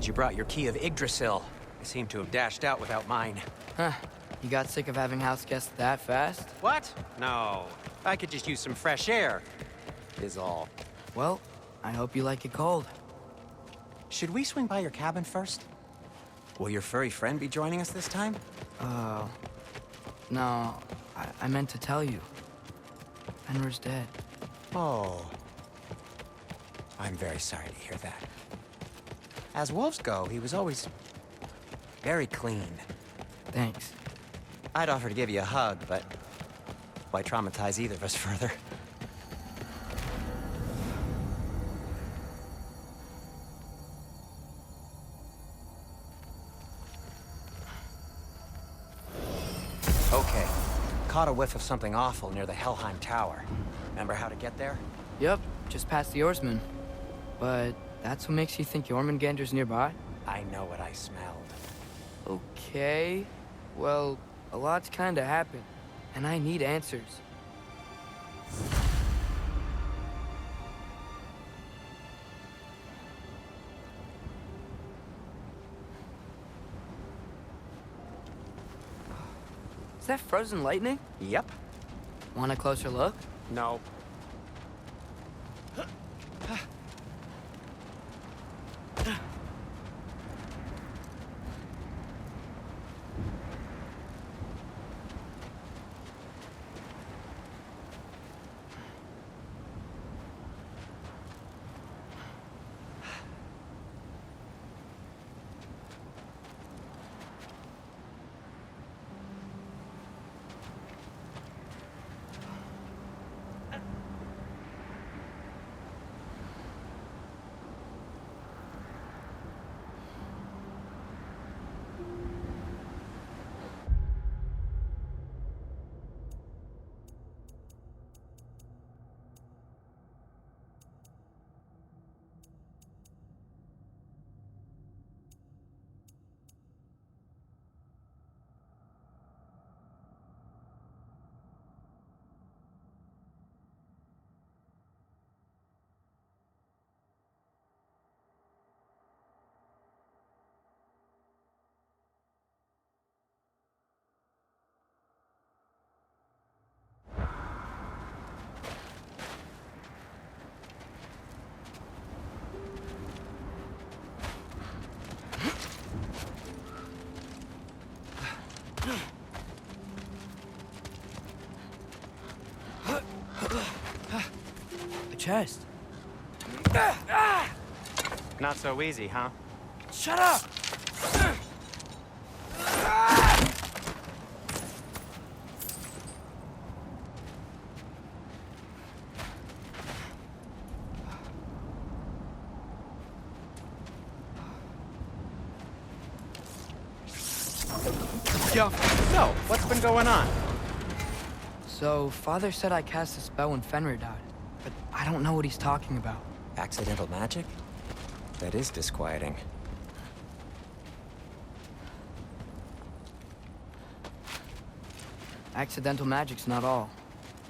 glad you brought your key of Yggdrasil. I seem to have dashed out without mine. Huh. You got sick of having house guests that fast? What? No. I could just use some fresh air, is all. Well, I hope you like it cold. Should we swing by your cabin first? Will your furry friend be joining us this time? No. I meant to tell you. Fenrir's dead. Oh. I'm very sorry to hear that. As wolves go, he was always very clean. Thanks. I'd offer to give you a hug, but why traumatize either of us further? Okay. Caught a whiff of something awful near the Helheim Tower. Remember how to get there? Yep, just past the oarsman. But that's what makes you think Jormungandr's nearby? I know what I smelled. Okay. Well, a lot's kinda happened, and I need answers. Is that frozen lightning? Yep. Want a closer look? No. A chest. Not so easy, huh? Shut up! Yo, so, what's been going on? So, Father said I cast a spell when Fenrir died, but I don't know what he's talking about. Accidental magic? That is disquieting. Accidental magic's not all.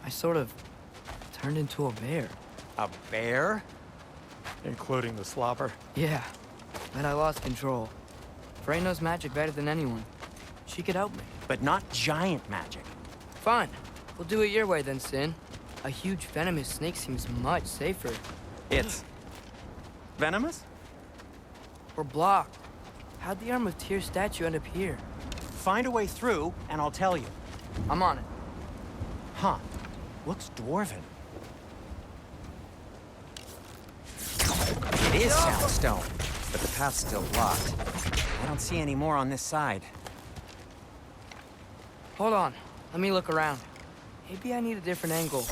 I sort of turned into a bear. A bear? Including the slobber. Yeah, but I lost control. Frey knows magic better than anyone. She could help me. But not giant magic. Fine. We'll do it your way then, Sin. A huge venomous snake seems much safer. It's venomous? We're blocked. How'd the Arm of Tyr statue end up here? Find a way through, and I'll tell you. I'm on it. Huh. Looks dwarven. It is soundstone, but the path's still blocked. I don't see any more on this side. Hold on. Let me look around. Maybe I need a different angle.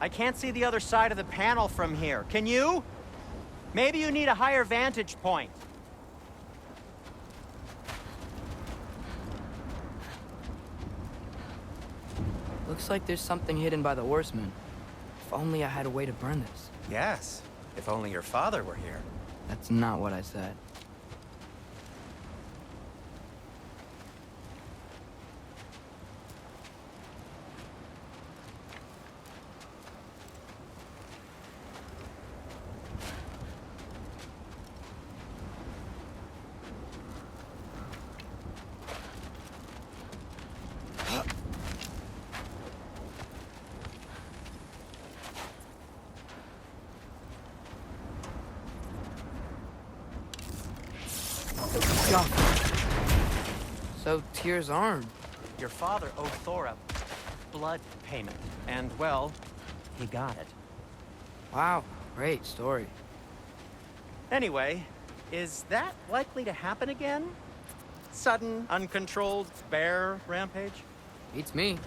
I can't see the other side of the panel from here. Can you? Maybe you need a higher vantage point. Looks like there's something hidden by the oarsman. If only I had a way to burn this. Yes, if only your father were here. That's not what I said. So Tyr's arm. Your father owed Thor a blood payment, and, well, he got it. Wow, great story. Anyway, is that likely to happen again? Sudden, uncontrolled bear rampage? Beats me.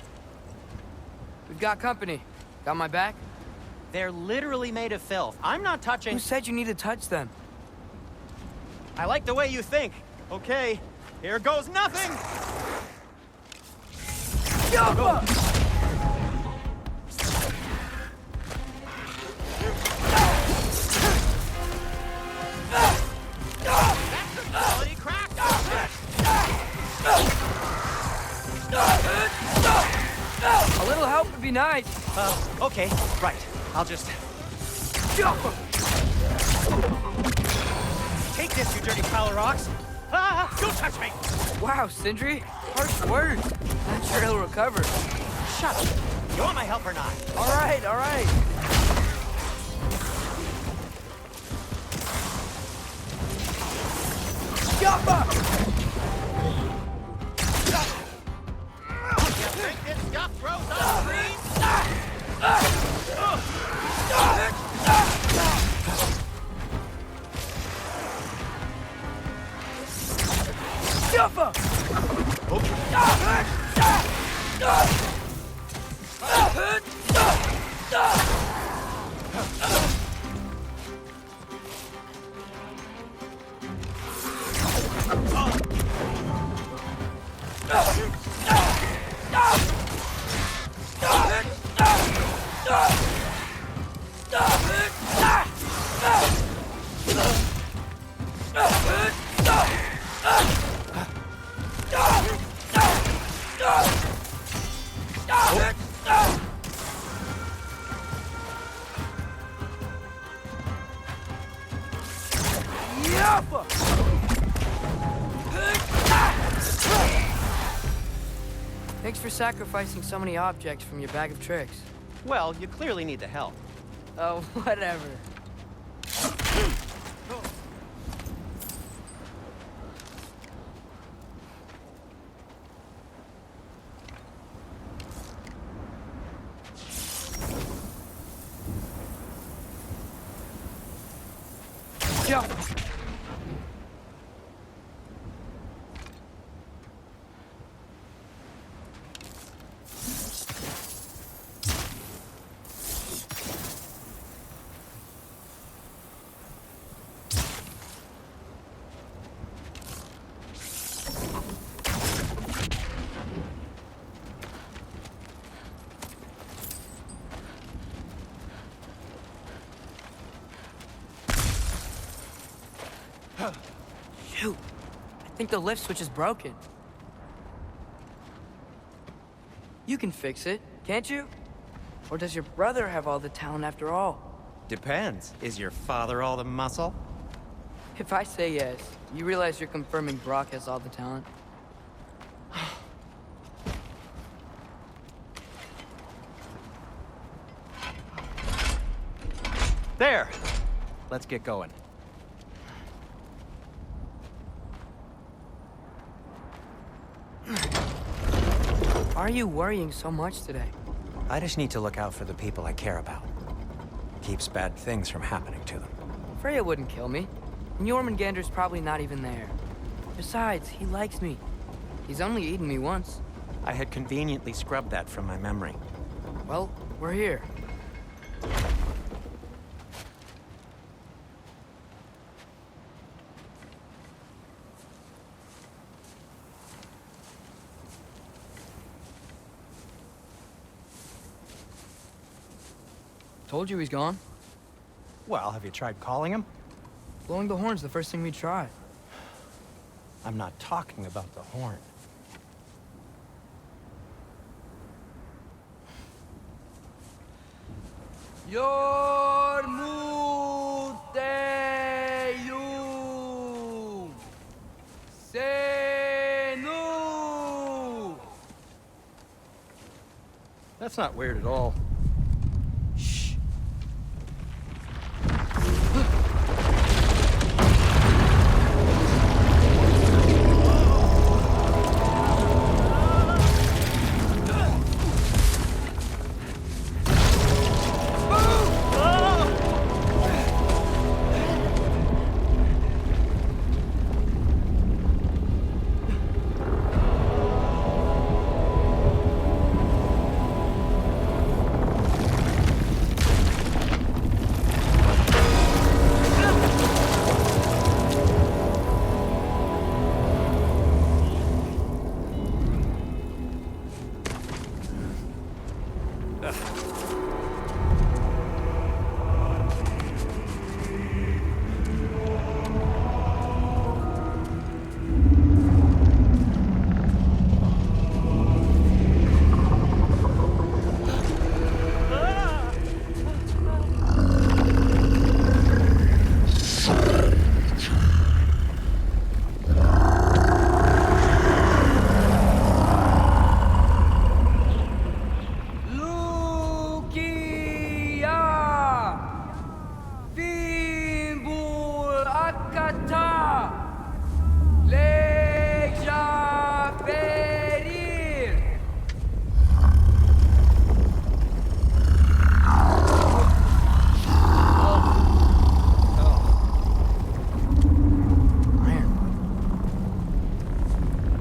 We've got company. Got my back? They're literally made of filth. I'm not touching... Who said you need to touch them? I like the way you think. Okay, here goes nothing! Yappa! That's a quality crack! A little help would be nice. Okay, right. I'll just... Yappa! Take this, you dirty pile of rocks! Ah! Don't touch me! Wow, Sindri. Harsh words. Not sure he'll recover. Shut up! You want my help or not? All right, all right. Yappa! You think this stuff grows on trees? Yappa! Thanks for sacrificing so many objects from your bag of tricks. Well, you clearly need the help. Oh, whatever. Jump! Shoot! I think the lift switch is broken. You can fix it, can't you? Or does your brother have all the talent after all? Depends. Is your father all the muscle? If I say yes, you realize you're confirming Brock has all the talent? There! Let's get going. Why are you worrying so much today? I just need to look out for the people I care about. Keeps bad things from happening to them. Freya wouldn't kill me. And Jormungandr's probably not even there. Besides, he likes me. He's only eaten me once. I had conveniently scrubbed that from my memory. Well, we're here. Told you he's gone. Well, have you tried calling him? Blowing the horn's the first thing we try. I'm not talking about the horn. Yormuteyum Senu. That's not weird at all. Shh.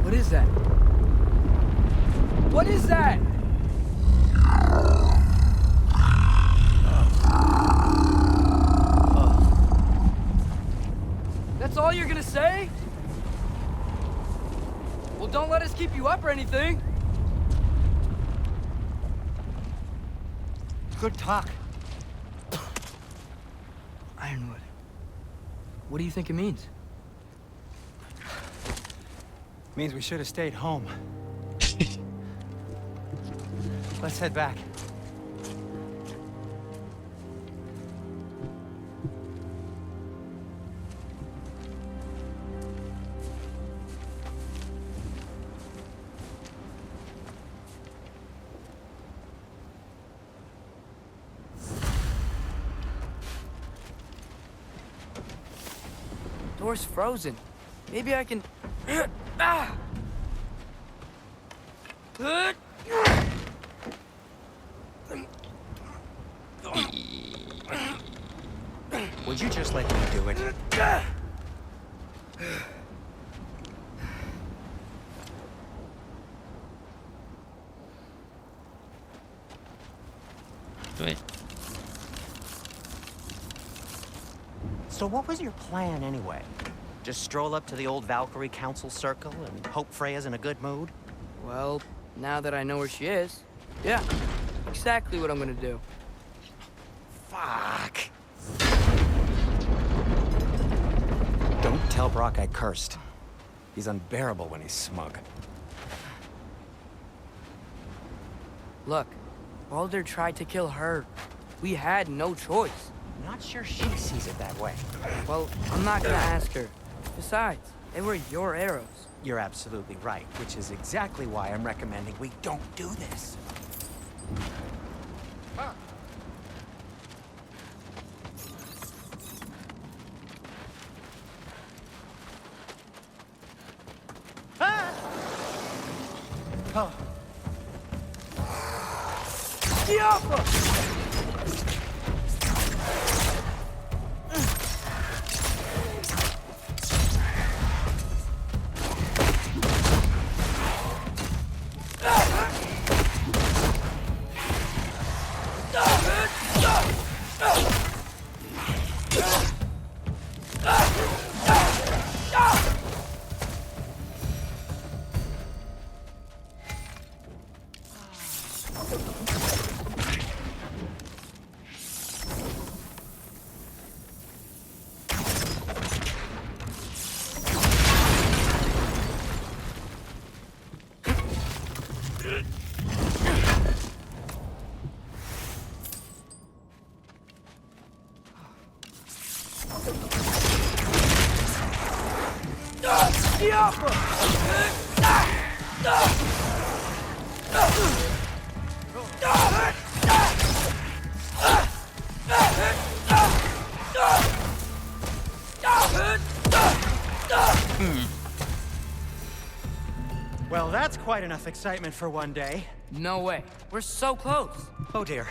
What is that? What is that? That's all you're gonna say? Well, don't let us keep you up or anything. Good talk. Ironwood. What do you think it means? Means we should have stayed home. Let's head back. Door's frozen. Maybe I can... Ah! Would you just let me do it? Wait. So what was your plan anyway? Just stroll up to the old Valkyrie council circle and hope Freya's in a good mood? Well, now that I know where she is, yeah, exactly what I'm gonna do. Fuck. Don't tell Brock I cursed. He's unbearable when he's smug. Look, Baldur tried to kill her. We had no choice. Not sure she sees it that way. Well, I'm not gonna ask her. Besides, they were your arrows. You're absolutely right, which is exactly why I'm recommending we don't do this. Oh. Well, that's quite enough excitement for one day. No way. We're so close. Oh dear.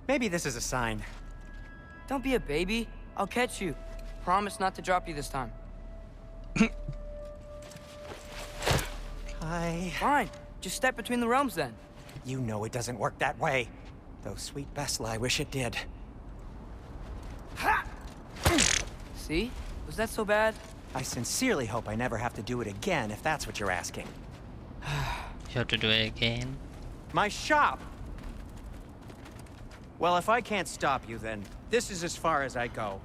Maybe this is a sign. Don't be a baby. I'll catch you. Promise not to drop you this time. Fine. Just step between the realms then. You know it doesn't work that way. Though sweet Bessel, I wish it did. See? Was that so bad? I sincerely hope I never have to do it again, if that's what you're asking. You have to do it again. My shop! Well, if I can't stop you, then this is as far as I go.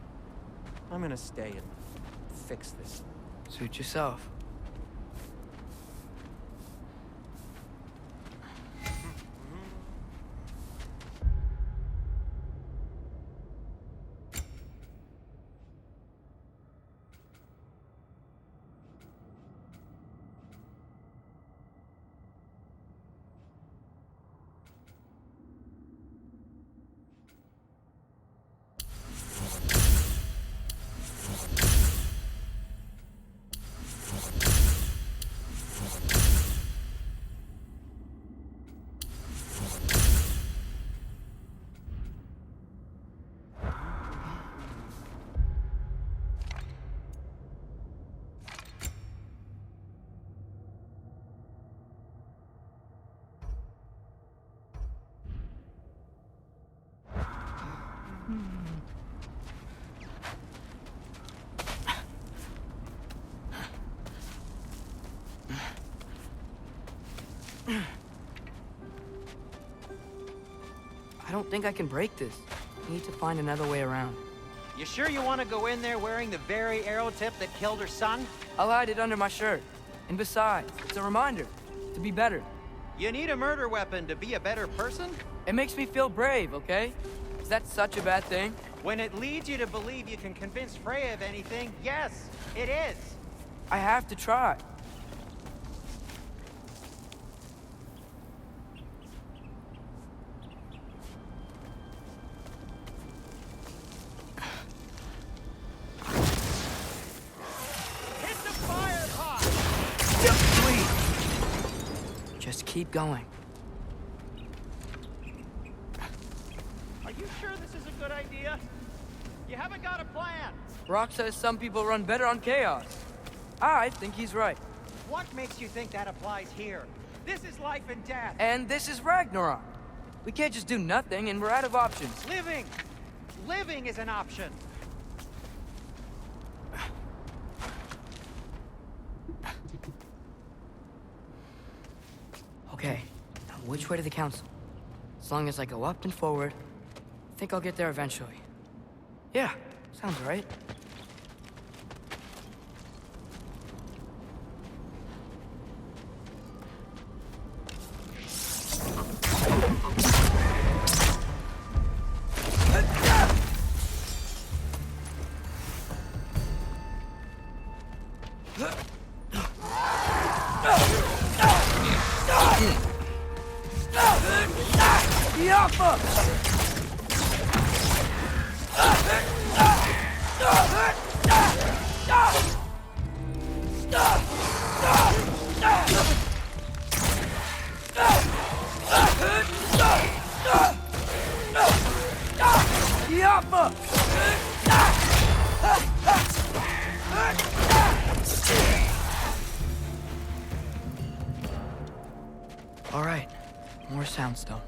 I'm gonna stay and fix this. Suit yourself. I don't think I can break this. I need to find another way around. You sure you want to go in there wearing the very arrow tip that killed her son? I'll hide it under my shirt. And besides, it's a reminder to be better. You need a murder weapon to be a better person? It makes me feel brave, okay? Is that such a bad thing? When it leads you to believe you can convince Freya of anything, yes, it is. I have to try. Hit the fire pot! Just keep going. Are you sure this is a good idea? You haven't got a plan. Rock says some people run better on chaos. I think he's right. What makes you think that applies here? This is life and death. And this is Ragnarok. We can't just do nothing, and we're out of options. Living! Living is an option. Okay, now which way to the council? As long as I go up and forward, I think I'll get there eventually. Yeah, sounds right. All right, more soundstone.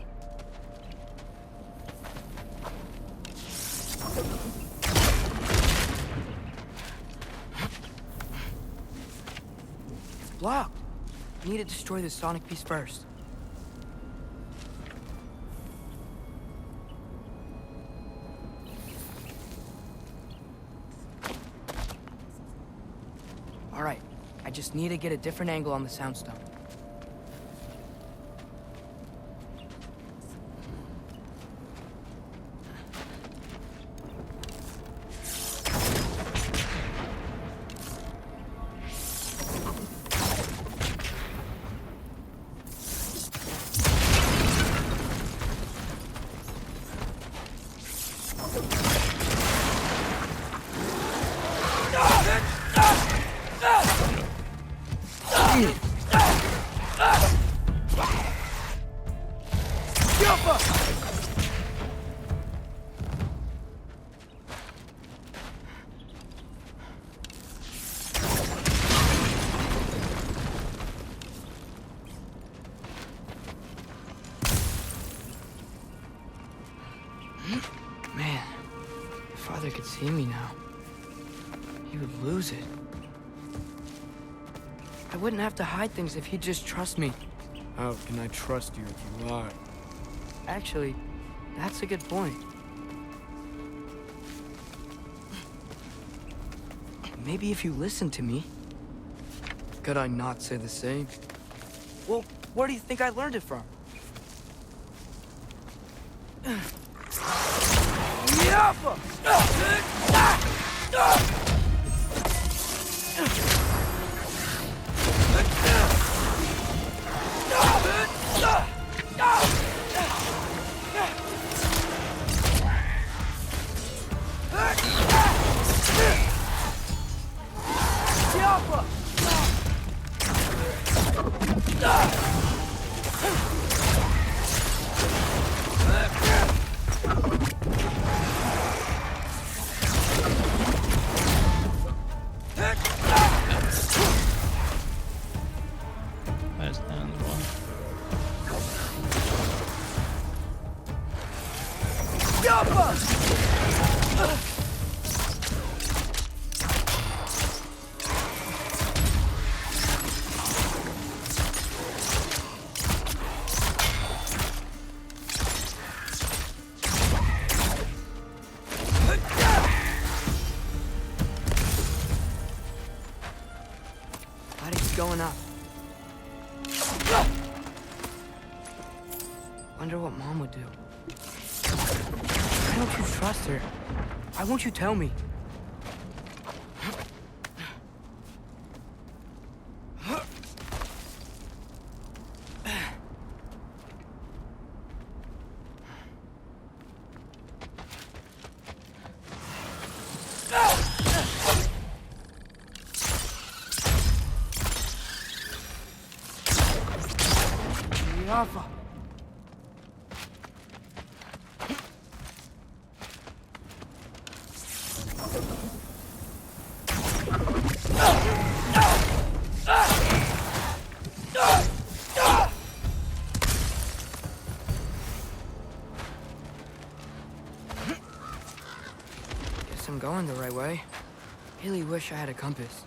It's blocked. I need to destroy the sonic piece first. All right, I just need to get a different angle on the soundstone. Man, if Father could see me now, he would lose it. I wouldn't have to hide things if he'd just trust me. How can I trust you if you lie? Actually, that's a good point. Maybe if you listen to me. Could I not say the same? Well, where do you think I learned it from? Where's the other one? going up. Wonder what Mom would do. Why don't you trust her? Why won't you tell me? Jaffa. Guess I'm going the right way. Really wish I had a compass.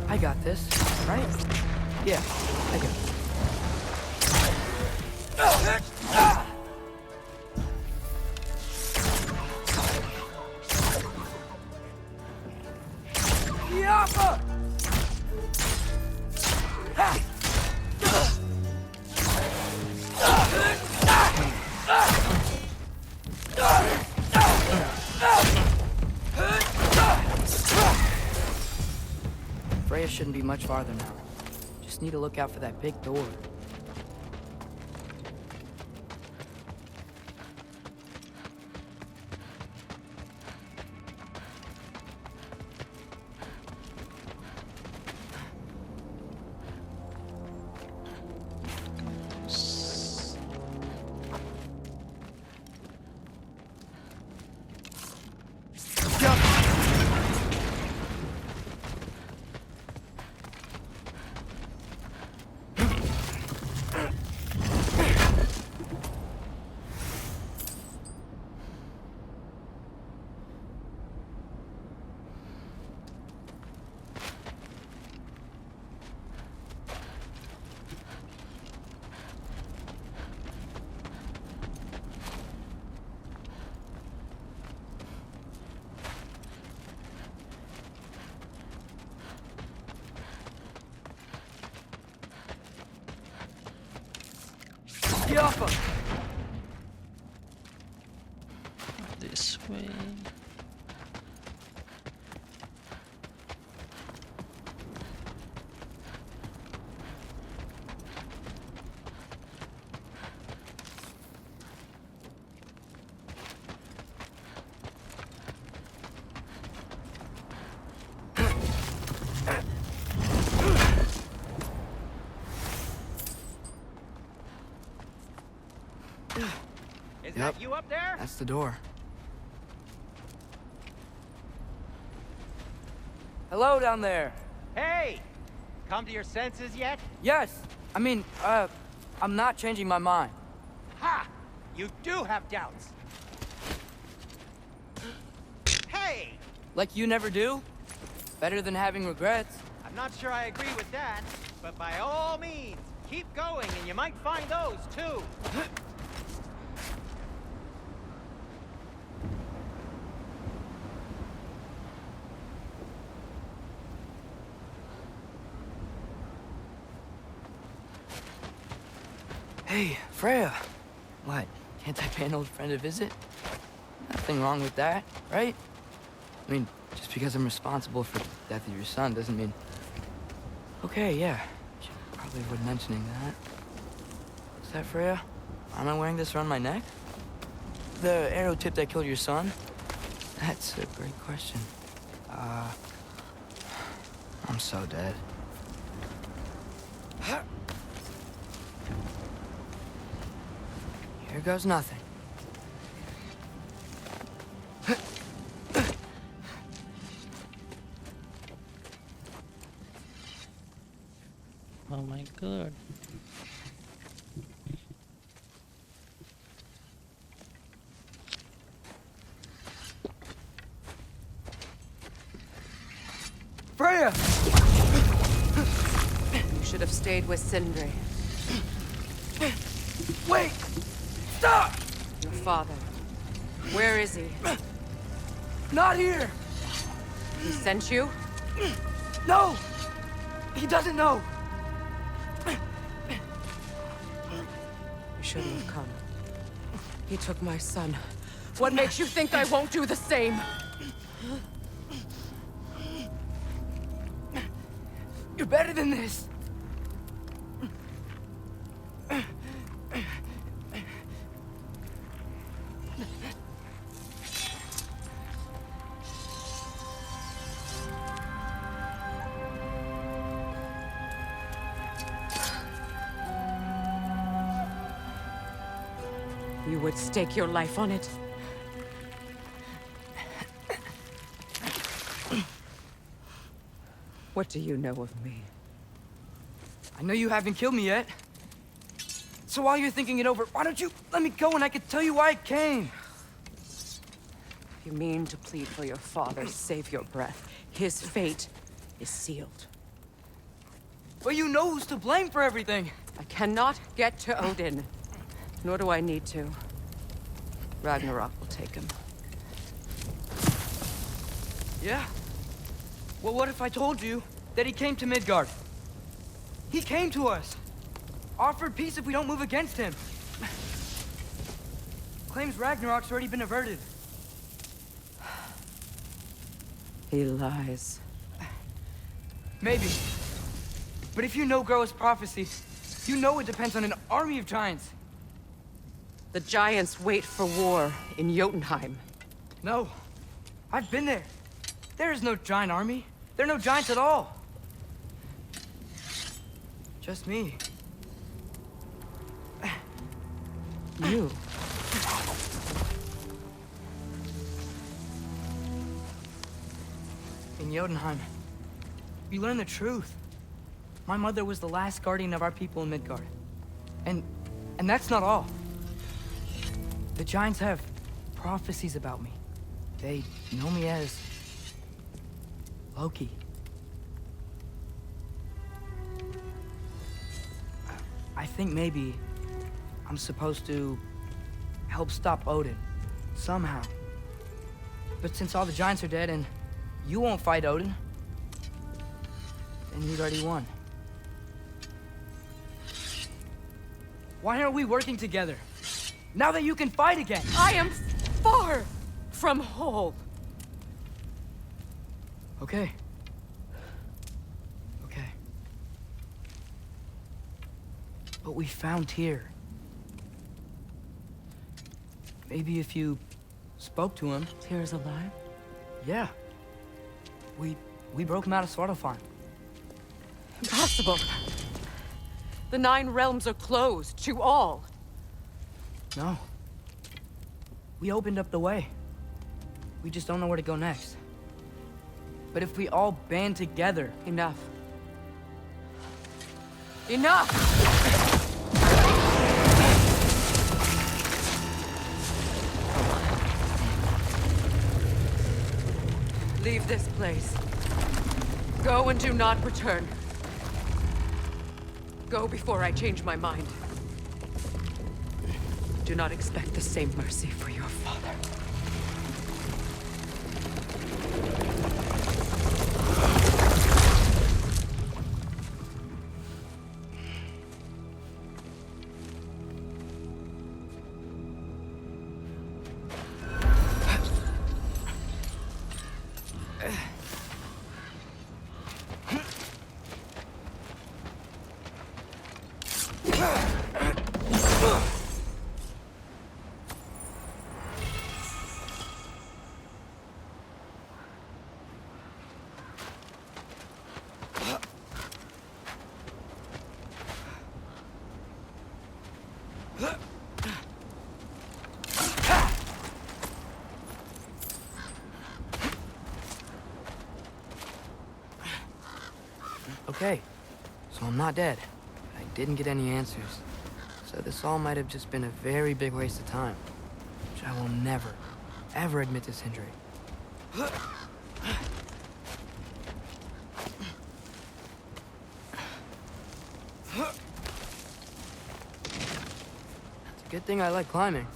I got this, right? Yeah, I got it. Freya shouldn't be much farther now. Just need to look out for that big door. This way. Is Yep. that you up there? That's the door. Hello down there. Hey! Come to your senses yet? Yes. I mean, I'm not changing my mind. Ha! You do have doubts. Hey! Like you never do? Better than having regrets. I'm not sure I agree with that, but by all means, keep going and you might find those too. Hey, Freya. What? Can't I pay an old friend a visit? Nothing wrong with that, right? I mean, just because I'm responsible for the death of your son doesn't mean... Okay, yeah. Should probably avoid mentioning that. Is that Freya? Am I wearing this around my neck? The arrow tip that killed your son? That's a great question. I'm so dead. Here goes nothing. Oh my god. Freya! You should have stayed with Sindri, Wait! Stop! your father. Where is he? Not here! He sent you? No! He doesn't know! You shouldn't have come. He took my son. What makes you think I won't do the same? You're better than this! You would stake your life on it? What do you know of me? I know you haven't killed me yet. So while you're thinking it over, why don't you let me go and I can tell you why I came? You mean to plead for your father, save your breath. His fate is sealed. But you know who's to blame for everything. I cannot get to Odin. Nor do I need to. Ragnarok will take him. Yeah? Well, what if I told you that he came to Midgard? He came to us. Offered peace if we don't move against him. Claims Ragnarok's already been averted. He lies. Maybe. But if you know Groa's prophecy, you know it depends on an army of giants. The giants wait for war in Jotunheim. No. I've been there. There is no giant army. There are no giants at all. Just me. You? In Jotunheim, we learn the truth. My mother was the last guardian of our people in Midgard. And that's not all. The giants have prophecies about me. They know me as Loki. I think maybe I'm supposed to help stop Odin, somehow. But since all the giants are dead and you won't fight Odin, then you'd already won. Why aren't we working together? Now that you can fight again! I am far from whole. Okay. Okay. But we found Tyr. Maybe if you spoke to him... Tyr's alive? Yeah. We broke him out of Svartalfheim. Impossible. The 9 realms are closed to all. No. We opened up the way. We just don't know where to go next. But if we all band together... Enough. Enough! Leave this place. Go and do not return. Go before I change my mind. Do not expect the same mercy for your father. Okay, so I'm not dead. I didn't get any answers. So this all might have just been a very big waste of time. Which I will never, ever admit to Sindri. It's a good thing I like climbing.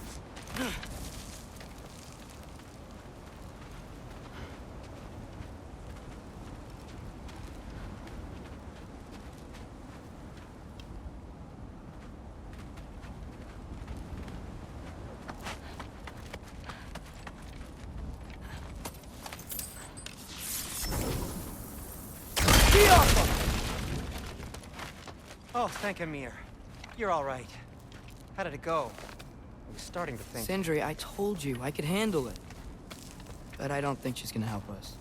Oh, thank Amir. You're all right. How did it go? I was starting to think... Sindri, I told you I could handle it. But I don't think she's gonna help us.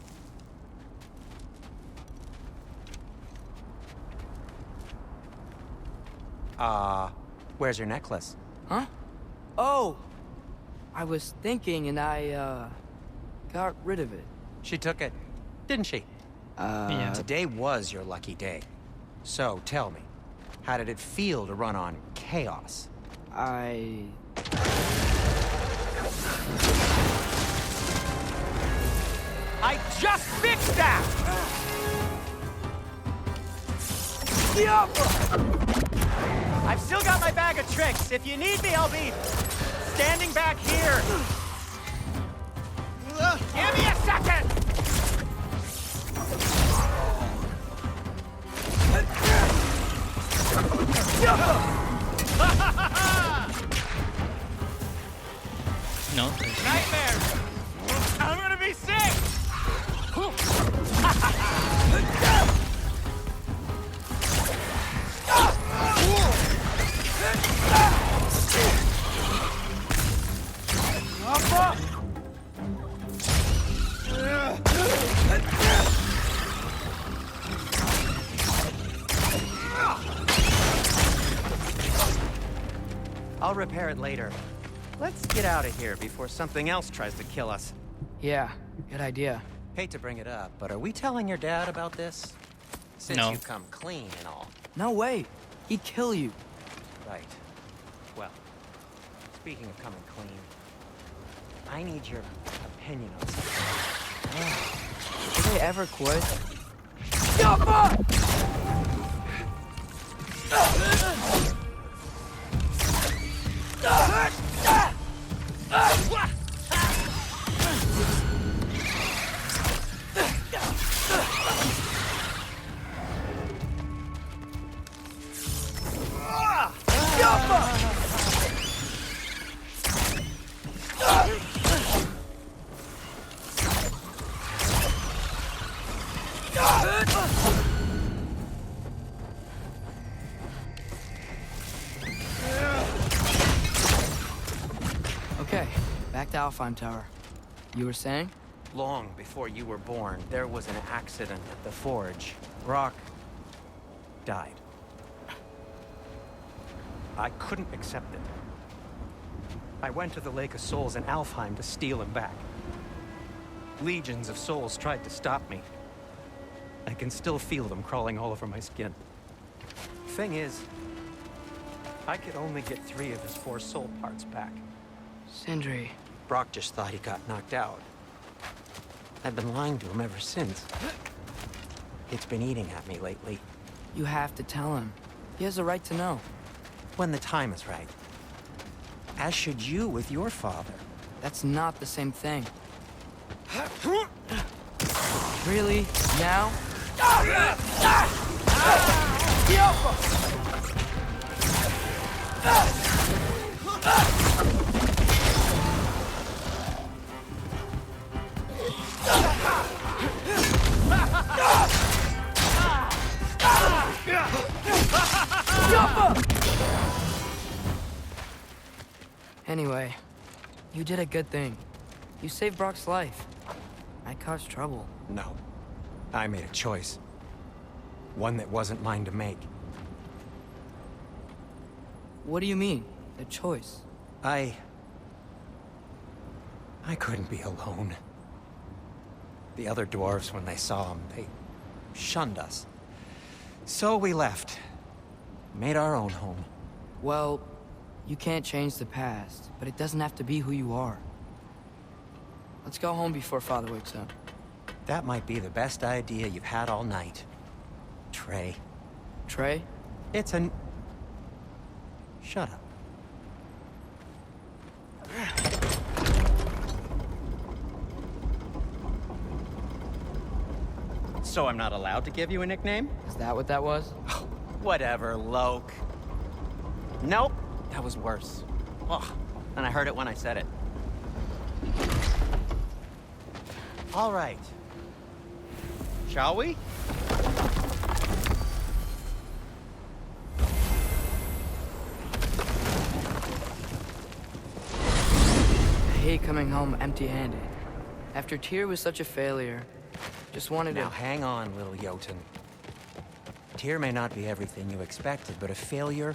Where's your necklace? Huh? Oh! I was thinking and I, got rid of it. She took it, didn't she? Yeah. Today was your lucky day. So, tell me, how did it feel to run on chaos? I just fixed that! I've still got my bag of tricks. If you need me, I'll be standing back here. Give me a second! No. Nightmares! I'm gonna be sick! I'll repair it later. Let's get out of here before something else tries to kill us. yeah, good idea. Hate to bring it up, but are we telling your dad about this? Since No. you've come clean and all. No way. He'd kill you. Right. Well, speaking of coming clean, I need your opinion on something. Did they ever quit? Okay, back to Alfheim Tower. You were saying? Long before you were born, there was an accident at the forge. Rock died. I couldn't accept it. I went to the Lake of Souls in Alfheim to steal him back. Legions of souls tried to stop me. I can still feel them crawling all over my skin. Thing is, I could only get 3 of his 4 soul parts back. Sindri. Brock just thought he got knocked out. I've been lying to him ever since. It's been eating at me lately. You have to tell him. He has a right to know. When the time is right. As should you with your father. That's not the same thing. Really? Now? Anyway, you did a good thing. You saved Brock's life. I caused trouble. No. I made a choice. One that wasn't mine to make. What do you mean? A choice? I couldn't be alone. The other dwarves, when they saw him, they shunned us. So we left. Made our own home. Well, you can't change the past, but it doesn't have to be who you are. Let's go home before Father wakes up. That might be the best idea you've had all night. Trey. Trey? It's an... Shut up. So I'm not allowed to give you a nickname? Is that what that was? Whatever, Loke. Nope, that was worse. Ugh, and I heard it when I said it. All right. Shall we? I hate coming home empty-handed. After Tyr was such a failure, just wanted Now to... hang on, little Jotun. Tyr may not be everything you expected, but a failure,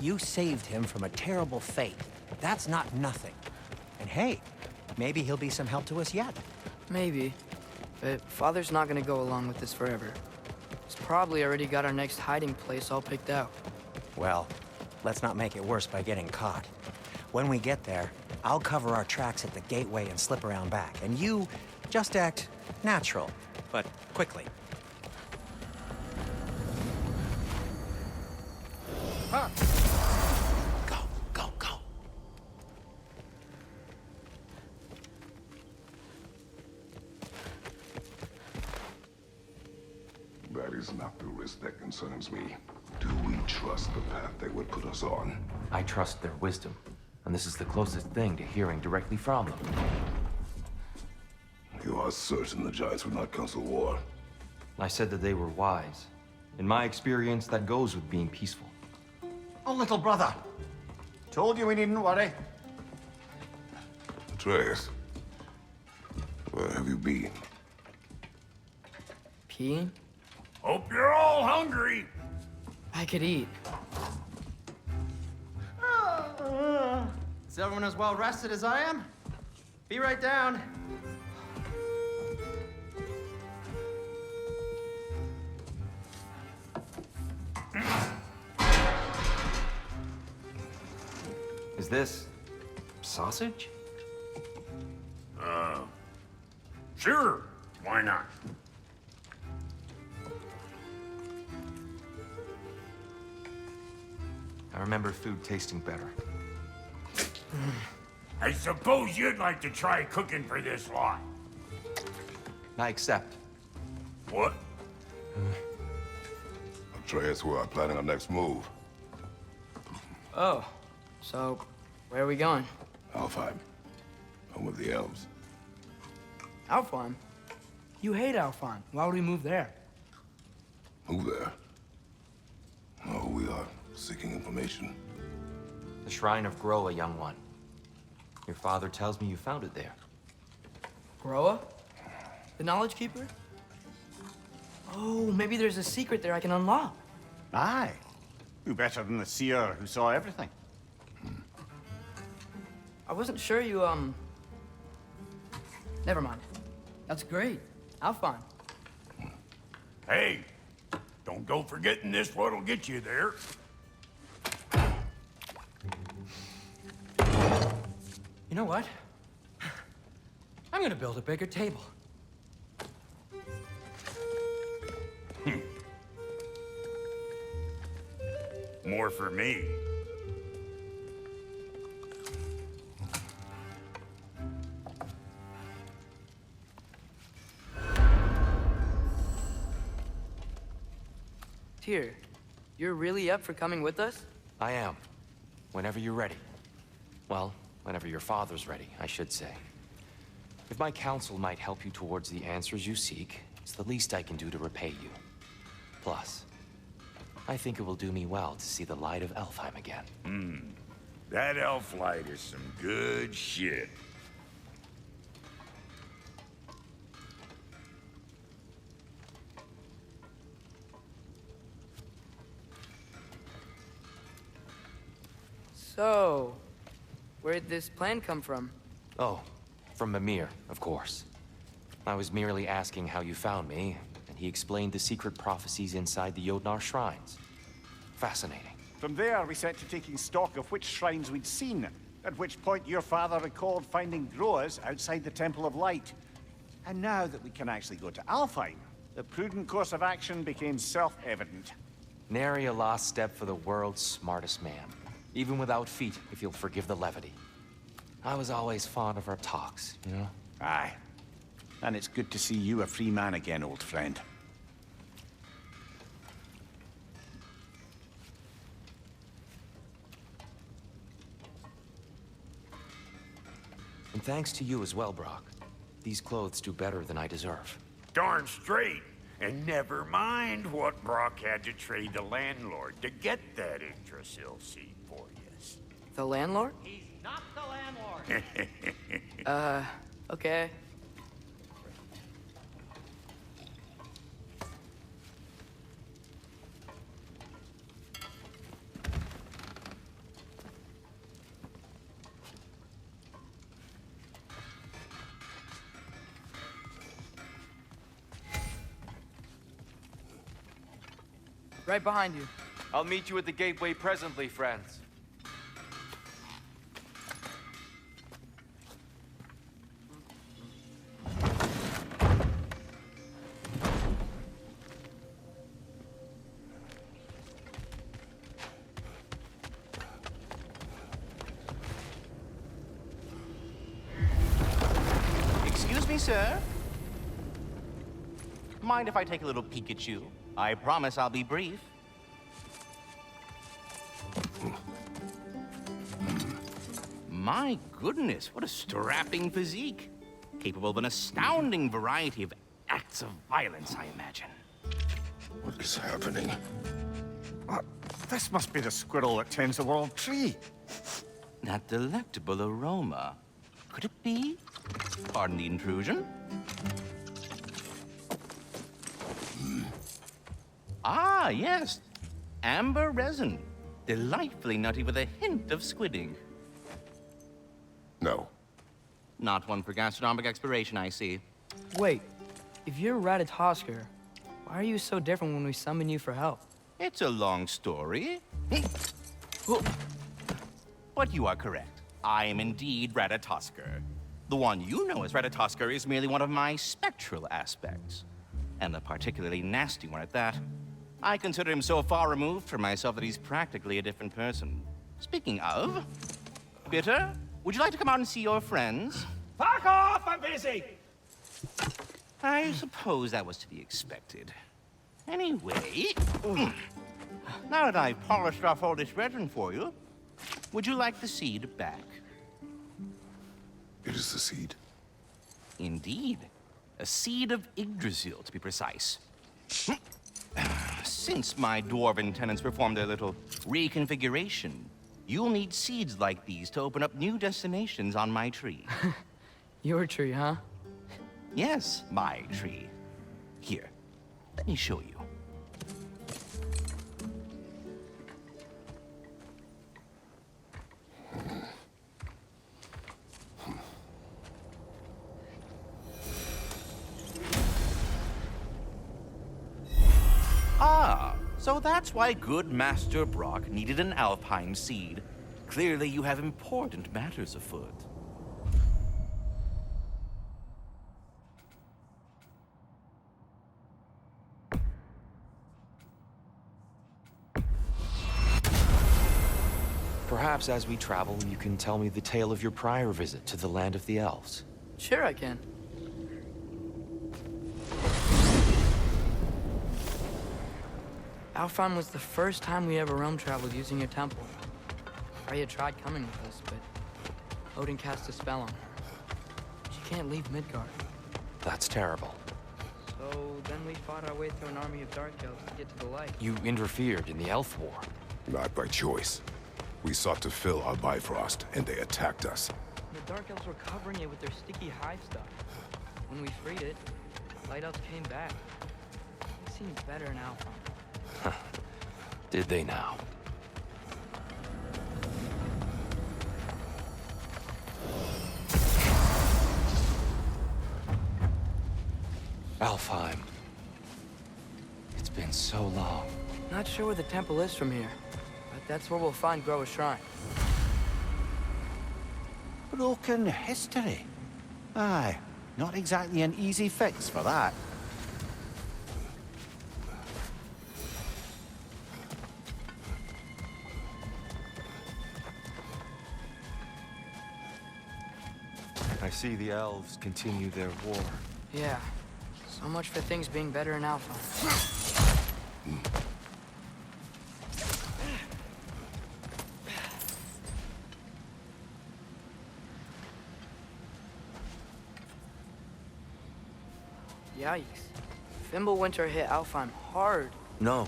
you saved him from a terrible fate. That's not nothing. And hey, maybe he'll be some help to us yet. Maybe. But Father's not gonna go along with this forever. He's probably already got our next hiding place all picked out. Well, let's not make it worse by getting caught. When we get there, I'll cover our tracks at the gateway and slip around back. And you just act natural, but quickly. Go, go, go. That is not the risk that concerns me. Do we trust the path they would put us on? I trust their wisdom, and this is the closest thing to hearing directly from them. You are certain the Giants would not counsel war? I said that they were wise. In my experience, that goes with being peaceful. Oh, little brother. Told you we needn't worry. Atreus, where have you been? Peeing? Hope you're all hungry. I could eat. Is everyone as well rested as I am? Be right down. Is this sausage? Sure, why not? I remember food tasting better. I suppose you'd like to try cooking for this lot. I accept. What? Atreus, we are planning our next move. Oh, so where are we going? Alfheim, home of the elves. Alfheim? You hate Alfheim. Why would we move there? Move there. Oh, we are seeking information. The Shrine of Groa, young one. Your father tells me you found it there. Groa? The Knowledge Keeper? Oh, maybe there's a secret there I can unlock. Aye. Who better than the seer who saw everything? I wasn't sure you, Never mind. That's great. Alfheim. Hey, don't go forgetting this what'll get you there. You know what? I'm gonna build a bigger table. More for me. Tyr, you're really up for coming with us? I am. Whenever you're ready. Well, whenever your father's ready, I should say. If my counsel might help you towards the answers you seek, it's the least I can do to repay you. Plus, I think it will do me well to see the light of Alfheim again. That elf light is some good shit. So, where'd this plan come from? Oh, from Mimir, of course. I was merely asking how you found me, and he explained the secret prophecies inside the Jotnar shrines. Fascinating. From there, we set to taking stock of which shrines we'd seen, at which point your father recalled finding Groas outside the Temple of Light. And now that we can actually go to Alfheim, the prudent course of action became self-evident. Nary a lost step for the world's smartest man. Even without feet, if you'll forgive the levity. I was always fond of our talks, you know? Aye. And it's good to see you a free man again, old friend. And thanks to you as well, Brock. These clothes do better than I deserve. Darn straight. And never mind what Brock had to trade the landlord to get that Yggdrasil seed for you. The landlord? He's not the landlord. Okay. Right behind you. I'll meet you at the gateway presently, friends. Excuse me, sir? Mind if I take a little peek at you? I promise I'll be brief. My goodness, what a strapping physique. Capable of an astounding variety of acts of violence, I imagine. What is happening? This must be the squirrel that tends the world tree. That delectable aroma. Could it be? Pardon the intrusion. Ah, yes. Amber resin. Delightfully nutty with a hint of squidding. No. Not one for gastronomic exploration, I see. Wait, if you're Ratatoskr, why are you so different when we summon you for help? It's a long story. But you are correct. I am indeed Ratatoskr. The one you know as Ratatoskr is merely one of my spectral aspects. And a particularly nasty one at that. I consider him so far removed from myself that he's practically a different person. Speaking of, Bitter, would you like to come out and see your friends? Fuck off! I'm busy! I suppose that was to be expected. Anyway, now that I've polished off all this resin for you, would you like the seed back? It is the seed. Indeed. A seed of Yggdrasil, to be precise. Since my dwarven tenants performed their little reconfiguration, you'll need seeds like these to open up new destinations on my tree. Your tree, huh? Yes, my tree. Here, let me show you. So that's why good Master Brock needed an Alfheim seed. Clearly you have important matters afoot. Perhaps as we travel, you can tell me the tale of your prior visit to the land of the elves. Sure I can. Alfheim was the first time we ever realm traveled using your temple. Freya tried coming with us, but Odin cast a spell on her. She can't leave Midgard. That's terrible. So then we fought our way through an army of dark elves to get to the light. You interfered in the elf war. Not by choice. We sought to fill our Bifrost, and they attacked us. The dark elves were covering it with their sticky hive stuff. When we freed it, light elves came back. They seemed better in Alfheim. Did they now? Alfheim. It's been so long. Not sure where the temple is from here, but that's where we'll find Groa's shrine. Broken history. Aye, not exactly an easy fix for that. I see the elves continue their war. Yeah, so much for things being better in Alpha. Yikes. Fimbulwinter hit Alfheim hard. No.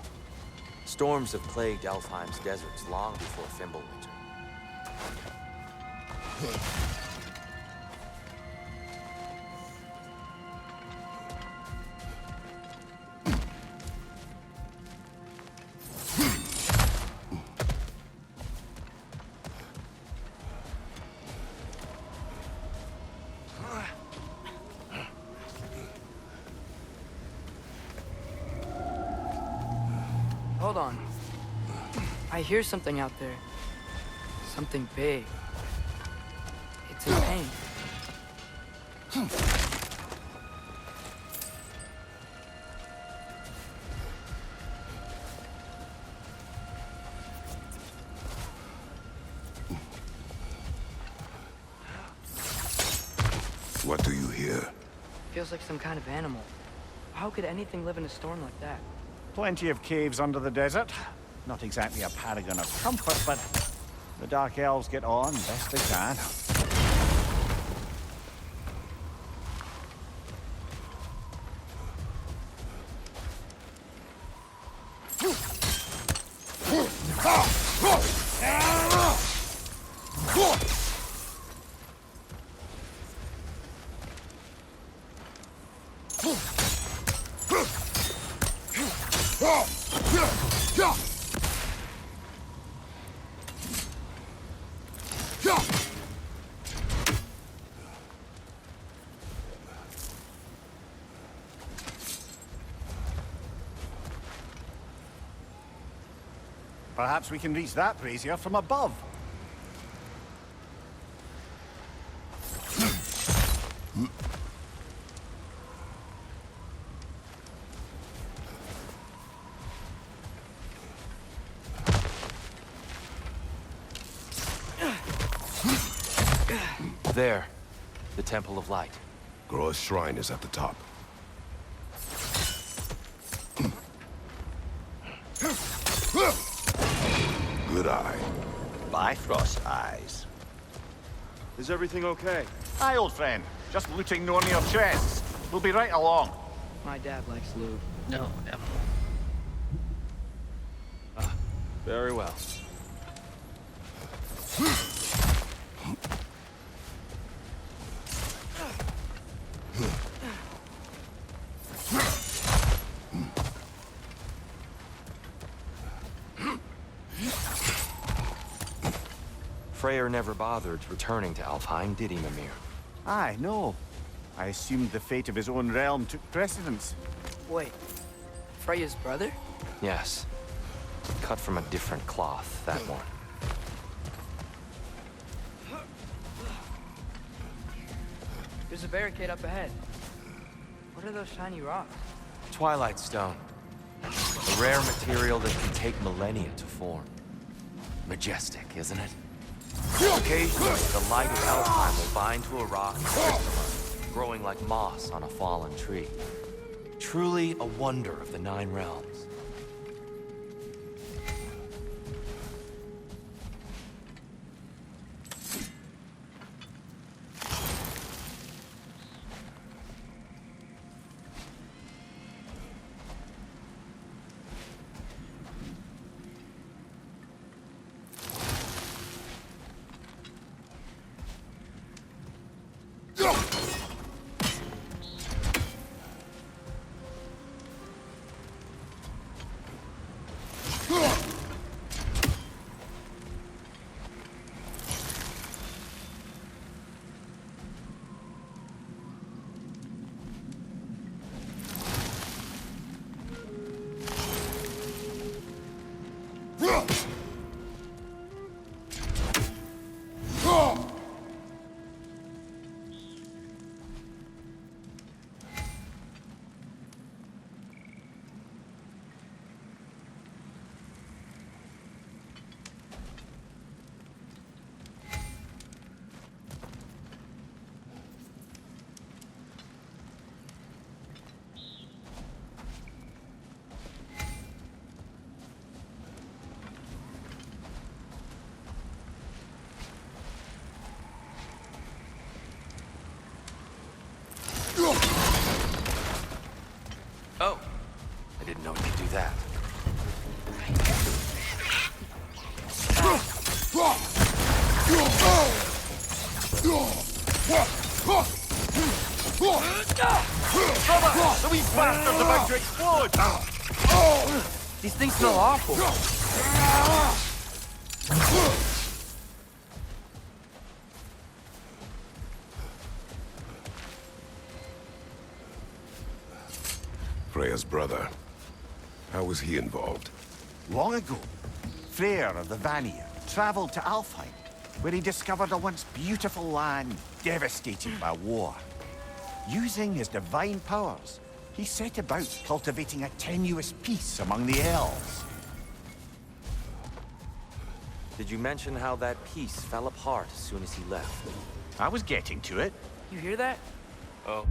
Storms have plagued Alfheim's deserts long before Fimbulwinter. Hold on. I hear something out there. Something big. It's in pain. What do you hear? Feels like some kind of animal. How could anything live in a storm like that? Plenty of caves under the desert. Not exactly a paragon of comfort, but the Dark Elves get on best they can. Perhaps we can reach that brazier from above. There. The Temple of Light. Groa's shrine is at the top. Good eye. Bifrost eyes. Is everything okay? Aye, old friend. Just looting no near chests. We'll be right along. My dad likes loot. No, Very well. Freyr never bothered returning to Alfheim, did he, Mimir? Aye, no. I assumed the fate of his own realm took precedence. Wait, Freya's brother? Yes. Cut from a different cloth, that one. There's a barricade up ahead. What are those shiny rocks? Twilight stone. A rare material that can take millennia to form. Majestic, isn't it? Occasionally, the light of Alfheim will bind to a rock and crystallize, growing like moss on a fallen tree. Truly a wonder of the Nine Realms. Oh, I didn't know you could do that. The wee bastard's about to explode! These things smell awful. Freya's brother. How was he involved? Long ago, Freyr of the Vanir traveled to Alfheim, where he discovered a once beautiful land devastated by war. Using his divine powers, he set about cultivating a tenuous peace among the elves. Did you mention how that piece fell apart as soon as he left? I was getting to it. You hear that? Oh.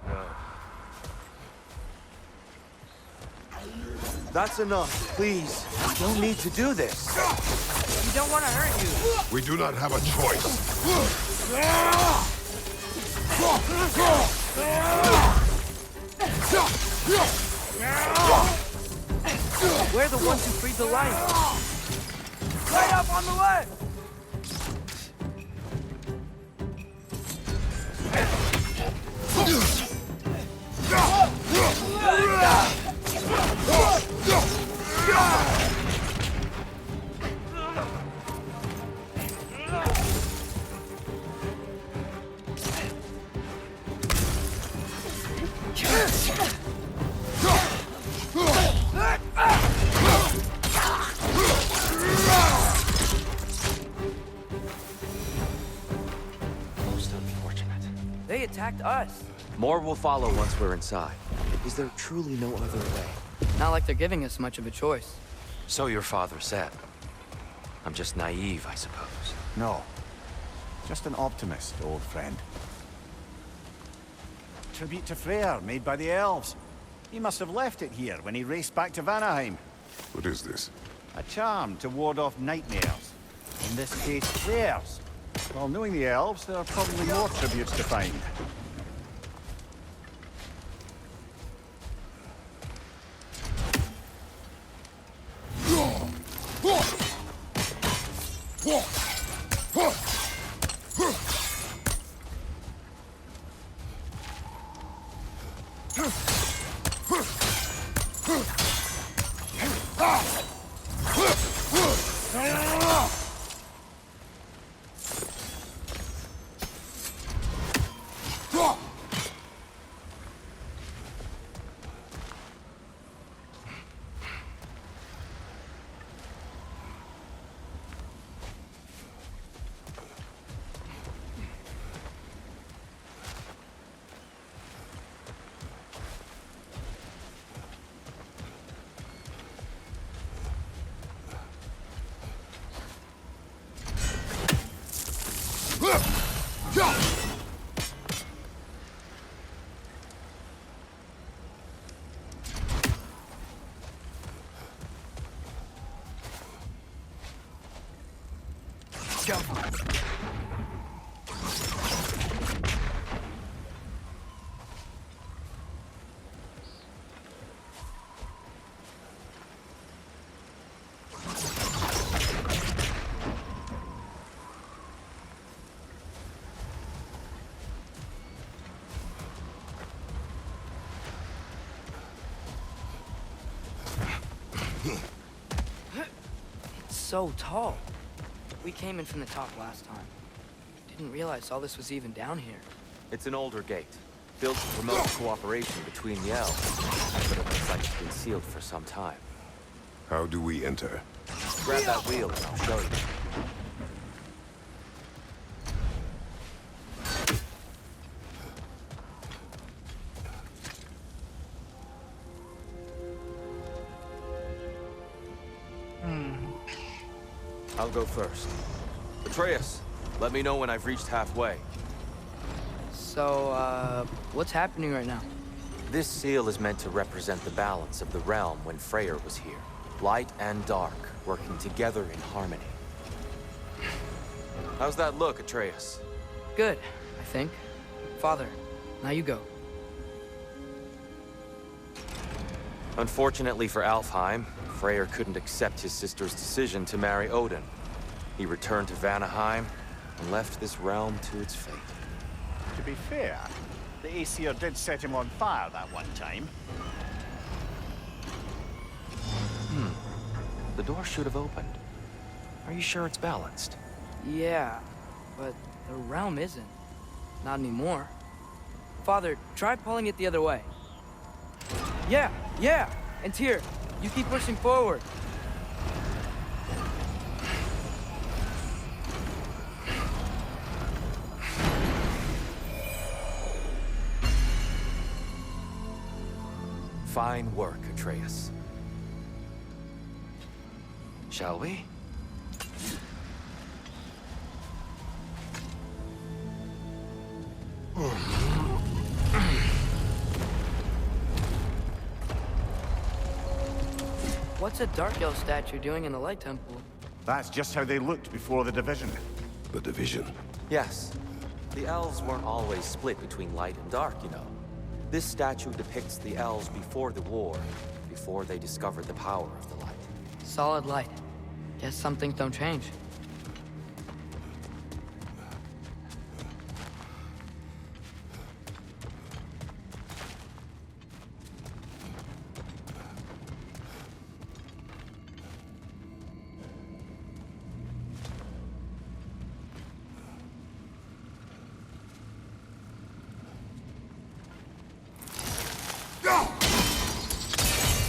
No. That's enough, please. You don't need to do this. We don't want to hurt you. We do not have a choice. We're the ones who freed the light. Right up on the left! Most unfortunate. They attacked us. More will follow once we're inside. Is there truly no other way? Not like they're giving us much of a choice. So your father said. I'm just naive, I suppose. No. Just an optimist, old friend. Tribute to Freyr, made by the elves. He must have left it here when he raced back to Vanaheim. What is this? A charm to ward off nightmares. In this case, Freyr's. Well, knowing the elves, there are probably more tributes to find. go. So tall. We came in from the top last time. Didn't realize all this was even down here. It's an older gate, built to promote cooperation between the elves, but it looks like it's been sealed for some time. How do we enter? Grab that wheel and I'll show you. I'll go first. Atreus, let me know when I've reached halfway. So, what's happening right now? This seal is meant to represent the balance of the realm when Freyr was here. Light and dark, working together in harmony. How's that look, Atreus? Good, I think. Father, now you go. Unfortunately for Alfheim, Freyr couldn't accept his sister's decision to marry Odin. He returned to Vanaheim and left this realm to its fate. To be fair, the Aesir did set him on fire that one time. The door should have opened. Are you sure it's balanced? Yeah, but the realm isn't. Not anymore. Father, try pulling it the other way. Yeah! And here, you keep pushing forward. Fine work, Atreus. Shall we? What's a Dark Elf statue doing in the Light Temple? That's just how they looked before the division. The division. Yes. The elves weren't always split between light and dark, you know. This statue depicts the elves before the war, before they discovered the power of the light. Solid light. Guess some things don't change.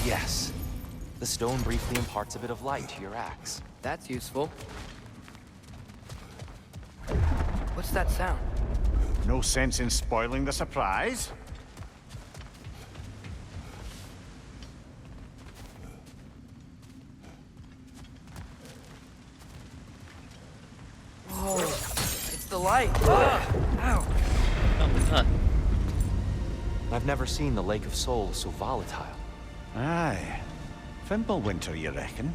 Yes. The stone briefly imparts a bit of light to your axe. That's useful. What's that sound? No sense in spoiling the surprise. Whoa, it's the light. Ow. Oh my god. I've never seen the Lake of Souls so volatile. Aye. Fimbulwinter, you reckon?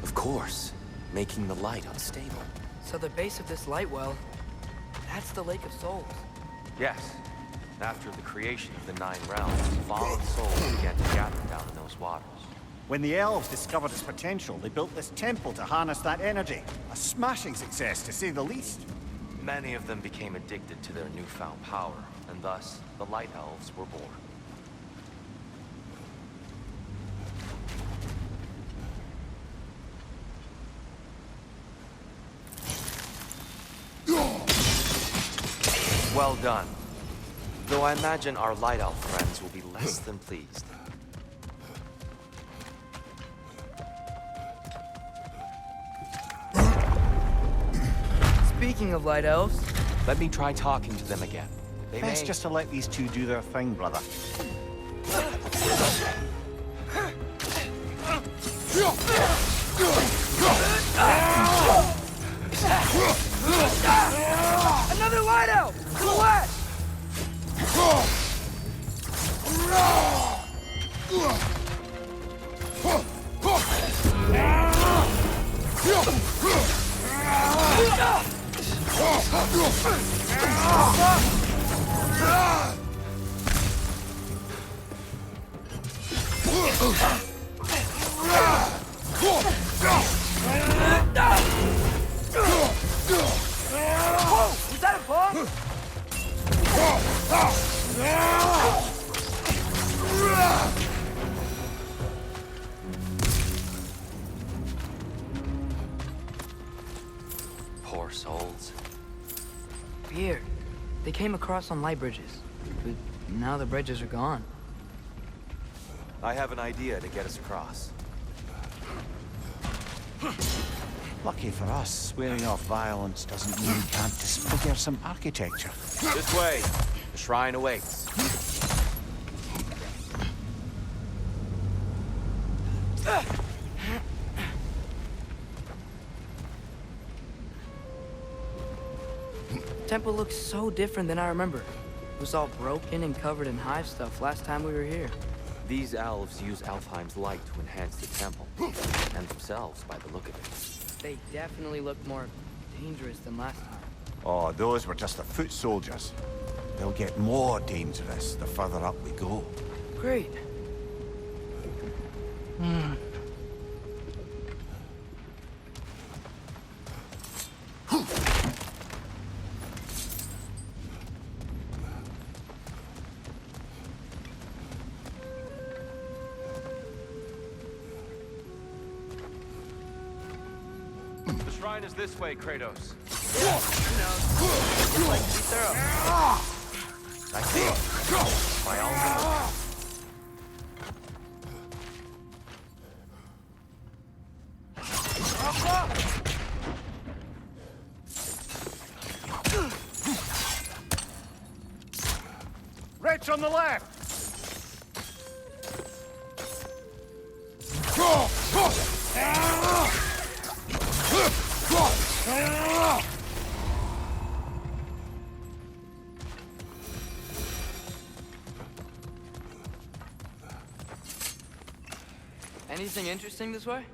Of course, making the light unstable. So the base of this light well, that's the Lake of Souls. Yes. After the creation of the Nine Realms, fallen souls began to gather down in those waters. When the elves discovered its potential, they built this temple to harness that energy. A smashing success, to say the least. Many of them became addicted to their newfound power, and thus, the Light Elves were born. Well done. Though I imagine our Light Elf friends will be less than pleased. Speaking of light elves, Let me try talking to them again. They Best may... just to let these two do their thing, brother. another light elf! To the west! Was that a bug? Poor souls. Here. They came across on light bridges. But now the bridges are gone. I have an idea to get us across. Lucky for us, swearing off violence doesn't mean we can't disfigure some architecture. This way. The shrine awaits. The temple looks so different than I remember. It was all broken and covered in hive stuff last time we were here. These elves use Alfheim's light to enhance the temple. And themselves, by the look of it. They definitely look more dangerous than last time. Oh, those were just the foot soldiers. They'll get more dangerous the further up we go. Great. The shrine is this way, Kratos. Who knows? Just like to be thorough. I see. By all means. Rich on the left! Anything interesting this way?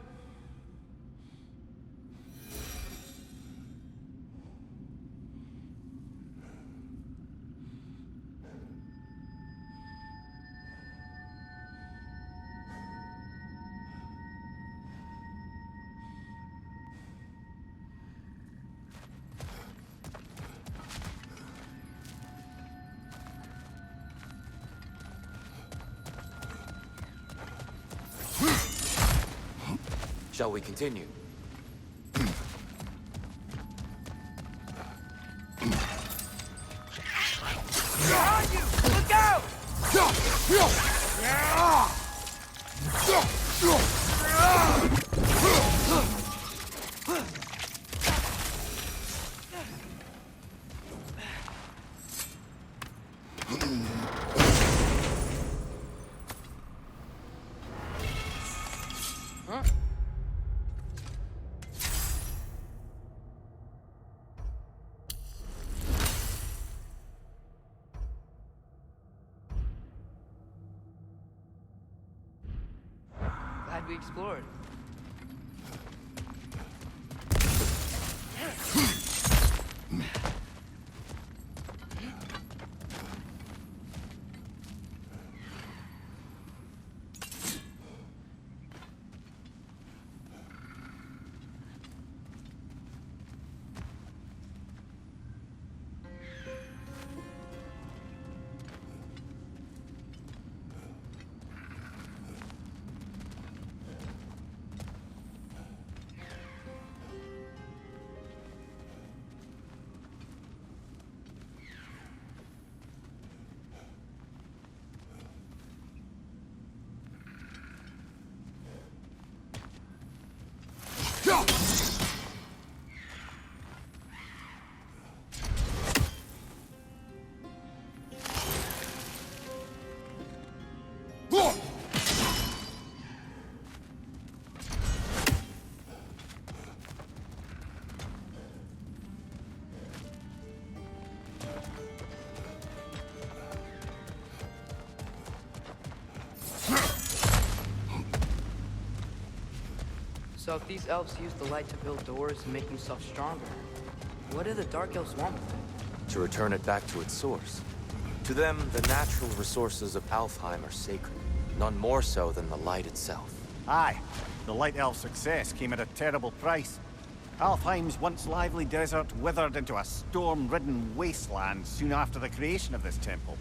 Shall we continue? Look out! Huh? Glad we explored. So if these elves use the light to build doors and make themselves stronger, what do the Dark Elves want with it? To return it back to its source. To them, the natural resources of Alfheim are sacred. None more so than the light itself. Aye, the Light Elf's success came at a terrible price. Alfheim's once lively desert withered into a storm-ridden wasteland soon after the creation of this temple.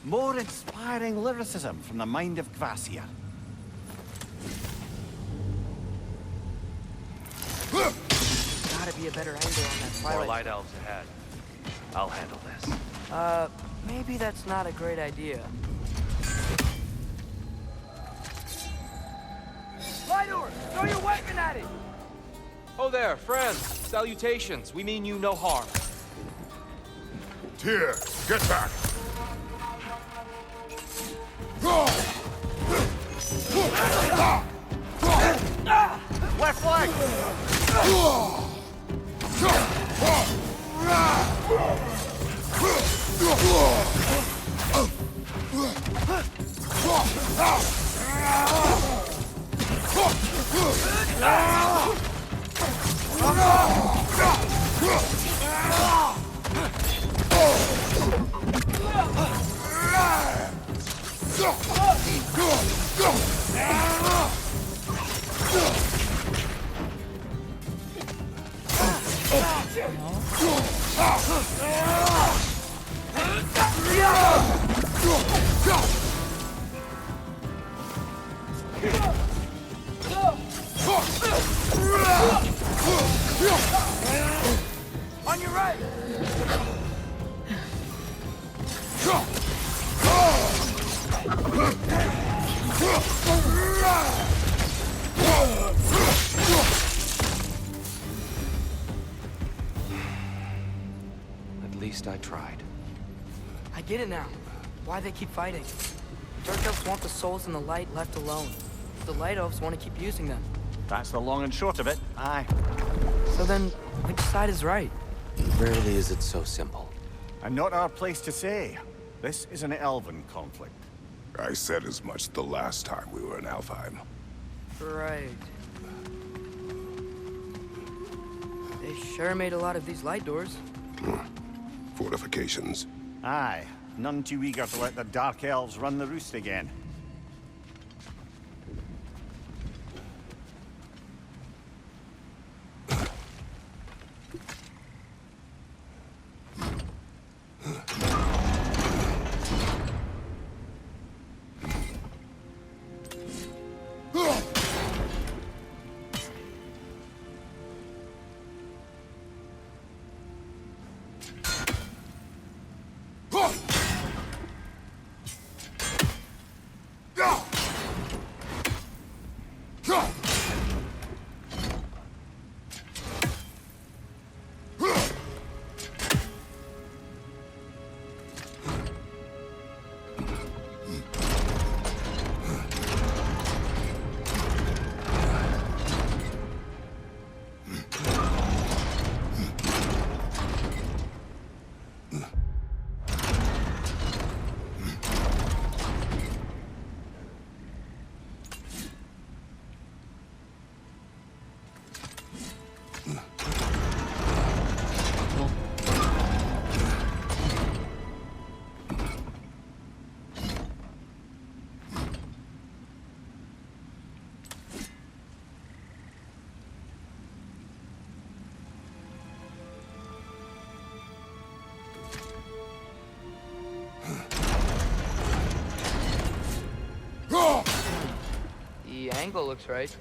More inspiring lyricism from the mind of Kvasir. Gotta be a better angle on that More twilight. light elves ahead. I'll handle this. Maybe that's not a great idea. Lightor, throw your weapon at it! Oh there, friends. Salutations. We mean you no harm. Tyr, get back! Left leg! On your right! At least I tried. I get it now. Why they keep fighting. Dark elves want the souls in the light left alone. The light elves want to keep using them. That's the long and short of it, aye. So then, which side is right? Rarely is it so simple. And not our place to say. This is an elven conflict. I said as much the last time we were in Alfheim. Right. They sure made a lot of these light doors. Fortifications. Aye, none too eager to let the Dark Elves run the roost again. angle looks right.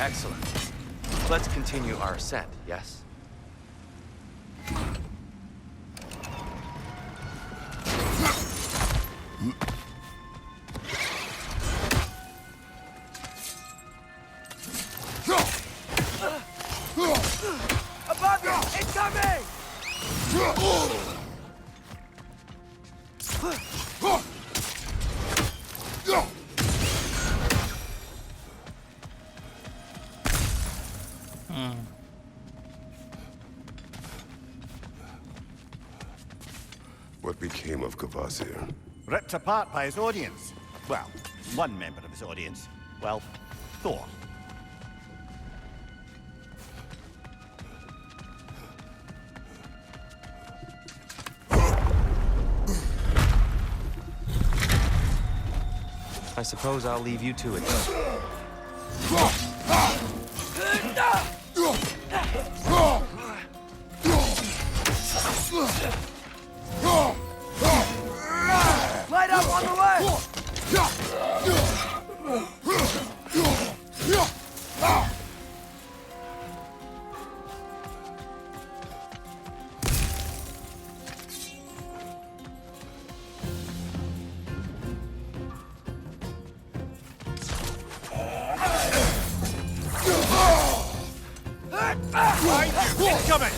Excellent. Let's continue our ascent, yes? Above you! Incoming! What became of Kvasir? Ripped apart by his audience. Well, one member of his audience. Well, Thor. I suppose I'll leave you to it. Light up on the way! Incoming!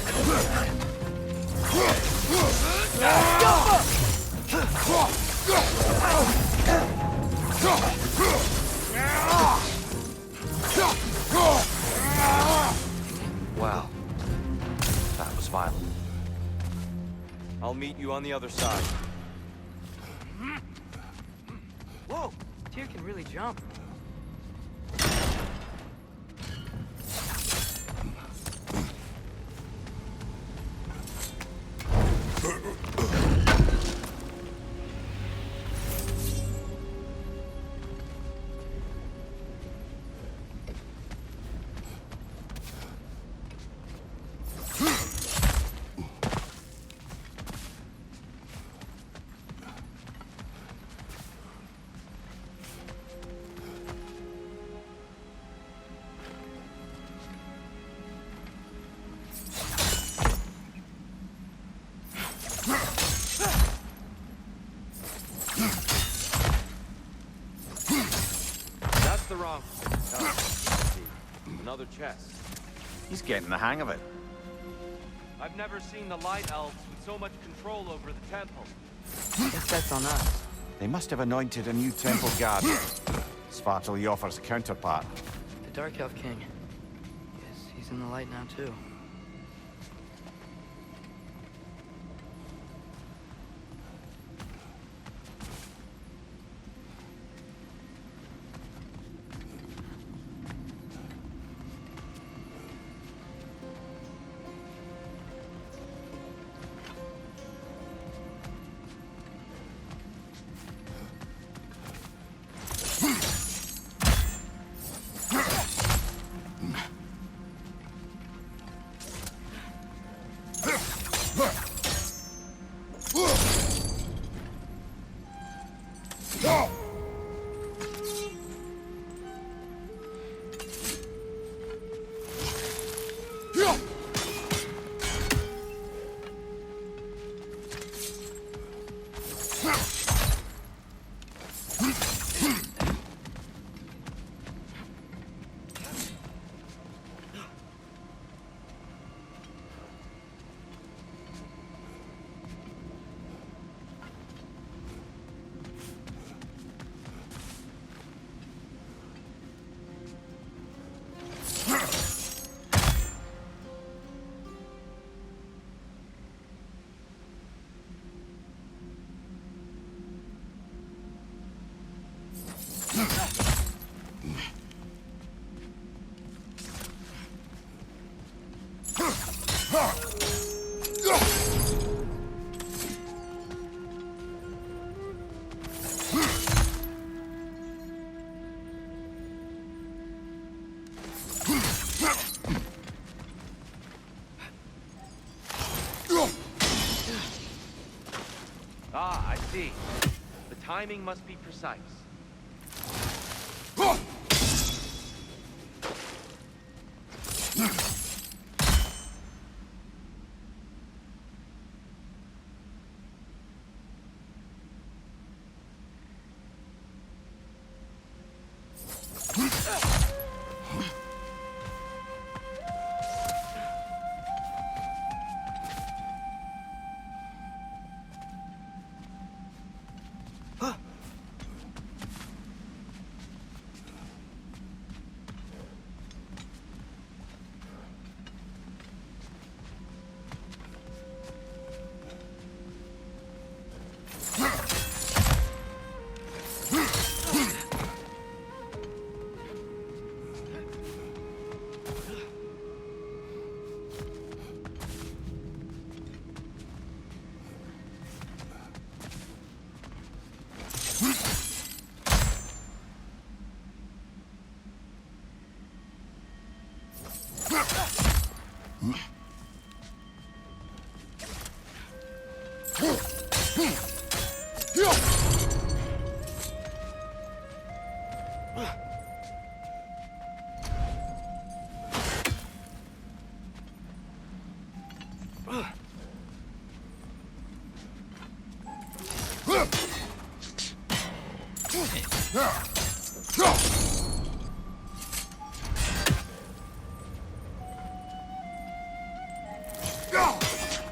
Wow. That was violent. I'll meet you on the other side. Whoa! Tyr can really jump. That's the wrong. Another chest. He's getting the hang of it. I've never seen the Light Elves with so much control over the temple. Guess that's on us. They must have anointed a new temple guard. Svartalfheim offers a counterpart. The Dark Elf King. Yes, he's in the light now, too. see. The timing must be precise.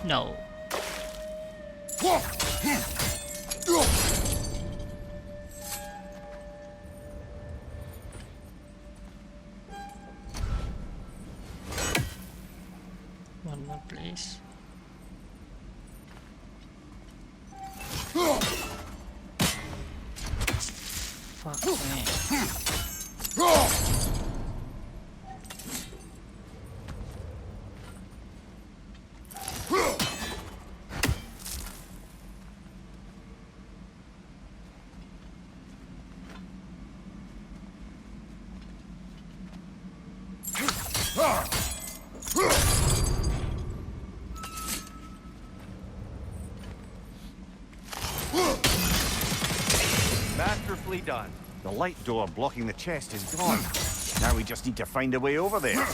No. One more, please. Fuck me. Masterfully done. The light door blocking the chest is gone. Now we just need to find a way over there.